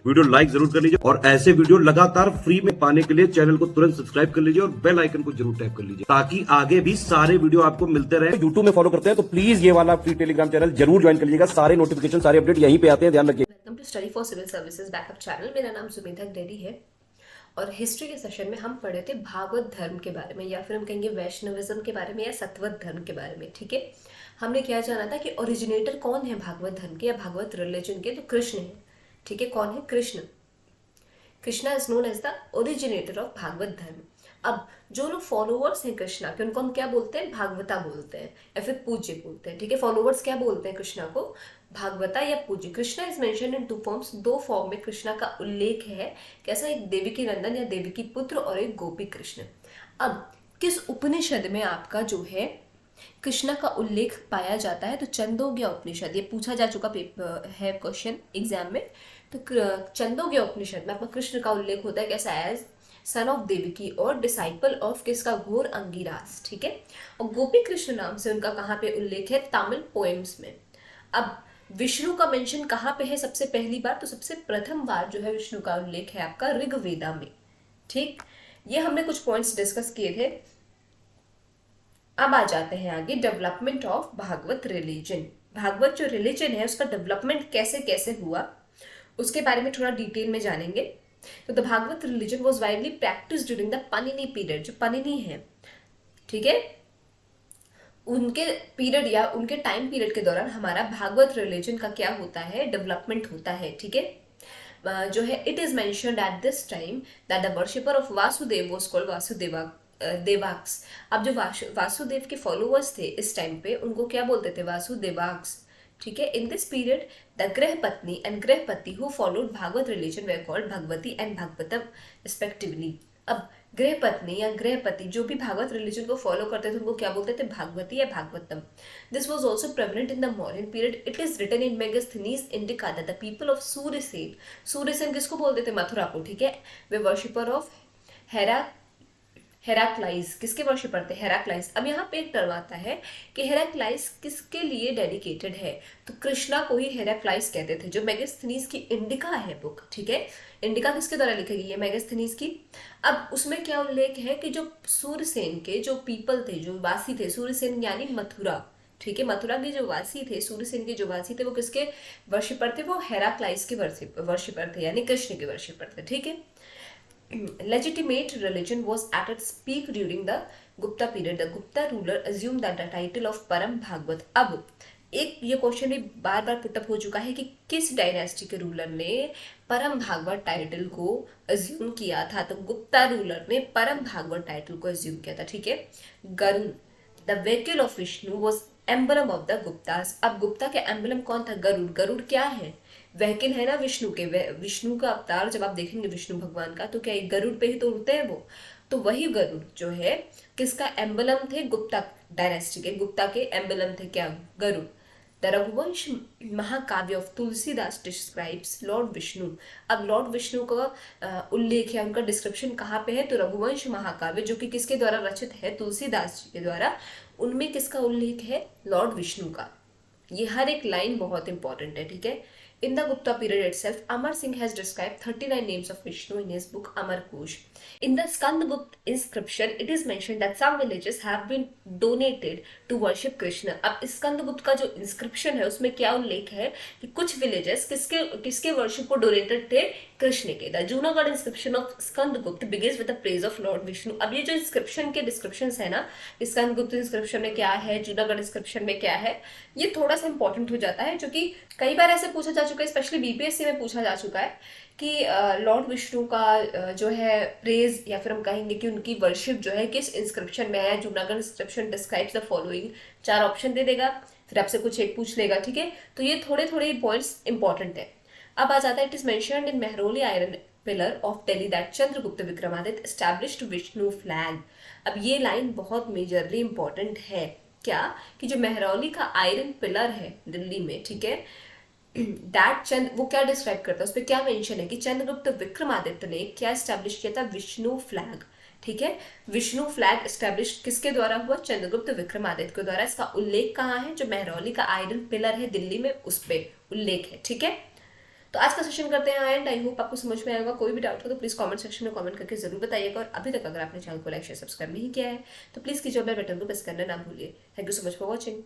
Video like जरूर कर लीजिए और ऐसे वीडियो लगातार फ्री में पाने के लिए चैनल को तुरंत सब्सक्राइब कर लीजिए और बेल आइकन को जरूर टैप कर लीजिए ताकि आगे भी सारे वीडियो आपको मिलते रहे। यूट्यूब में फॉलो करते हैं तो प्लीज ये वाला फ्री टेलीग्राम चैनल जरूर ज्वाइन कर लीजिएगा। सारे नोटिफिकेशन सारे अपडेट यहीं पे आते हैं, ध्यान रखिए। Welcome to study for civil services backup channel. मेरा नाम सुमेधा रेड्डी है और हिस्ट्री के सेशन में हम पढ़े थे भागवत धर्म के बारे में, या फिर हम कहेंगे वैष्णविज्म के बारे में या सतवत धर्म के बारे में। ठीक है, हमने क्या जाना था कि ओरिजिनेटर कौन है भागवत धर्म के या भागवत रिलीजन के, तो कृष्ण है। ठीक है, कौन है? Krishna. Krishna is known as the originator of Bhagavata dharma. अब जो लोग फॉलोअर्स हैं कृष्णा के, उनको हम क्या बोलते हैं? भागवता बोलते हैं या फिर पूज्य बोलते हैं। ठीक है, फॉलोअर्स क्या बोलते हैं कृष्णा को? भागवता या पूज्य। Krishna is mentioned in two forms, दो फॉर्म में कृष्णा का उल्लेख है। कैसा? एक देवकी नंदन या देवकी पुत्र और एक गोपी कृष्ण। अब किस उपनिषद में आपका जो है कृष्णा का उल्लेख पाया जाता है? तो छंदोग्य उपनिषद। ये पूछा जा चुका है क्वेश्चन एग्जाम में। तो छंदोग्य उपनिषद में आपका कृष्ण का उल्लेख होता है कैसा? एज सन ऑफ देवकी और डिसाइपल ऑफ किसका? घोर अंगिरास। ठीक है, और गोपी कृष्ण नाम से उनका कहाँ पे उल्लेख है? तमिल पोएम्स में। अब विष्णु का मेंशन कहाँ पे है सबसे पहली बार? तो सबसे प्रथम बार जो है विष्णु का उल्लेख है आपका ऋग्वेदा में। ठीक, ये हमने कुछ पॉइंट्स डिस्कस किए थे। अब आ जाते हैं आगे, development of Bhagavata religion. Bhagavata जो रिलीजन है उसका डेवलपमेंट कैसे कैसे हुआ उसके बारे में थोड़ा डिटेल में जानेंगे। तो the Bhagavata religion was widely practice during the Panini period. जो पनिनी है, ठीक है, उनके पीरियड या उनके टाइम पीरियड के दौरान हमारा भागवत रिलीजन का क्या होता है? डेवलपमेंट होता है। ठीक है, जो है it is mentioned at this time that the worshipper of Vasudev was called Vasudeva देवाक्स। अब जो वासुदेव के फॉलोअर्स थे इस टाइम पे, उनको क्या बोलते थे? वासुदेवाक्स। ठीक है, in this period the grihapatni and grihapati who followed Bhagavata religion they called Bhagavati and Bhagavatam respectively. अब गृह पत्नी या गृहपति जो भी भागवत रिलीजन को फॉलो करते थे उनको क्या बोलते थे? भागवती या Bhagavatam. This was also prevalent in the Mauryan period. It is written in Megasthenes Indica that the people of Suryasen, Suryasen किसको बोलते थे? मथुरा को। ठीक है, वे वर्शिपर ऑफ हेराक्लाइस। किसके वर्शिपर थे? हेराक्लाइस। अब यहाँ पे एक टर्म आता है कि हेराक्लाइस किसके लिए डेडिकेटेड है? तो कृष्णा को ही हेराक्लाइस कहते थे। जो मेगास्थनीज की इंडिका है बुक, ठीक है, इंडिका किसके द्वारा लिखी गई है? मेगास्थनीज की। अब उसमें क्या उल्लेख है कि जो सूर्यसेन के जो पीपल थे, जो वासी थे, सूर्यसेन यानी मथुरा, ठीक है, मथुरा के जो वासी थे, सूर्यसेन के जो वासी थे, वो किसके वर्शिपर थे? वो हेराक्लाइस के वर्शिपर थे, यानी कृष्ण के वर्शिपर थे। ठीक है, legitimate religion was at its peak during the Gupta period. The Gupta ruler assumed that the title of Param Bhagwat. अब एक ये क्वेश्चन भी बार बार पुटअप हो चुका है कि किस डायनेस्टी के रूलर ने परम भागवत टाइटल को अज्यूम किया था? तो गुप्ता रूलर ने परम भागवत टाइटल को अज्यूम किया था। ठीक है, Garuda the vehicle of Vishnu was emblem of the Guptas. अब गुप्ता का एम्बलम कौन था? गरुड़। गरुड़ क्या है? व्हीकल है ना विष्णु के। विष्णु का अवतार जब आप देखेंगे विष्णु भगवान का, तो क्या गरुड़ पे ही तो उड़ते हैं वो। तो वही गरुड़ जो है किसका एम्बलम थे? गुप्ता डायनेस्टी के। गुप्ता के एम्बलम थे क्या? गरुड़। द रघुवंश महाकाव्य of Tulsidas describes Lord Vishnu. अब लॉर्ड विष्णु का उल्लेख है, उनका डिस्क्रिप्शन कहाँ पे है? तो रघुवंश महाकाव्य जो कि किसके द्वारा रचित है? तुलसीदास जी के द्वारा। उनमें किसका उल्लेख है? लॉर्ड विष्णु का। ये हर एक लाइन बहुत इंपॉर्टेंट है। ठीक है, in the Gupta period itself, Amar Singh has described 39 names of Vishnu in his book Amar Kosh. In the Skandagupta inscription, it is mentioned that some villages have been donated to worship Krishna. अब स्कंदगुप्त का जो inscription है उसमें क्या उल्लेख है कि कुछ विलेजेस किसके वर्शिप को डोनेटेड थे? कृष्ण के। The Junagadh inscription of Skandagupta begins with the praise of Lord Vishnu. अब ये जो इंस्क्रिप्शन के डिस्क्रिप्शन है ना, स्कंदगुप्त इंस्क्रिप्शन में क्या है, जूनागढ़ इंस्क्रिप्शन में क्या है, ये थोड़ा सा इंपॉर्टेंट हो जाता है, जो कि कई बार ऐसे पूछा जा चुका है, स्पेशली बीपीएससी में पूछा जा चुका है कि लॉर्ड विष्णु का जो है प्रेज, या फिर हम कहेंगे कि उनकी वर्शिप जो है किस इंस्क्रिप्शन में है। Junagadh inscription describes the following. 4 option दे देगा, फिर आपसे कुछ एक पूछ लेगा। ठीक है, तो ये थोड़े थोड़े पॉइंट्स इंपॉर्टेंट है। अब आ जाता है, it is mentioned in Mehrauli iron pillar of Delhi that Chandragupta Vikramaditya established Vishnu flag. अब ये लाइन बहुत मेजरली इंपॉर्टेंट है। क्या? कि जो मेहरौली का आयरन पिलर है दिल्ली में, ठीक है, दैट वो क्या डिस्क्राइब करता है? उस पर क्या मेंशन है कि चंद्रगुप्त विक्रमादित्य ने क्या एस्टैब्लिश किया था? विष्णु फ्लैग। ठीक है, विष्णु फ्लैग एस्टैब्लिश किसके द्वारा हुआ? चंद्रगुप्त विक्रमादित्य के द्वारा। इसका उल्लेख कहाँ है? जो मेहरौली का आयरन पिलर है दिल्ली में, उस पर उल्लेख है। ठीक है, तो आज का सेशन करते हैं एंड आई होप आपको समझ में आएगा। कोई भी डाउट हो तो प्लीज कमेंट सेक्शन में कमेंट करके जरूर बताइएगा। और अभी तक अगर आपने चैनल को लाइक शेयर सब्सक्राइब नहीं किया है तो प्लीज कीजिए, बेल बटन को प्रेस करना ना भूलिए। Thank you so much for watching.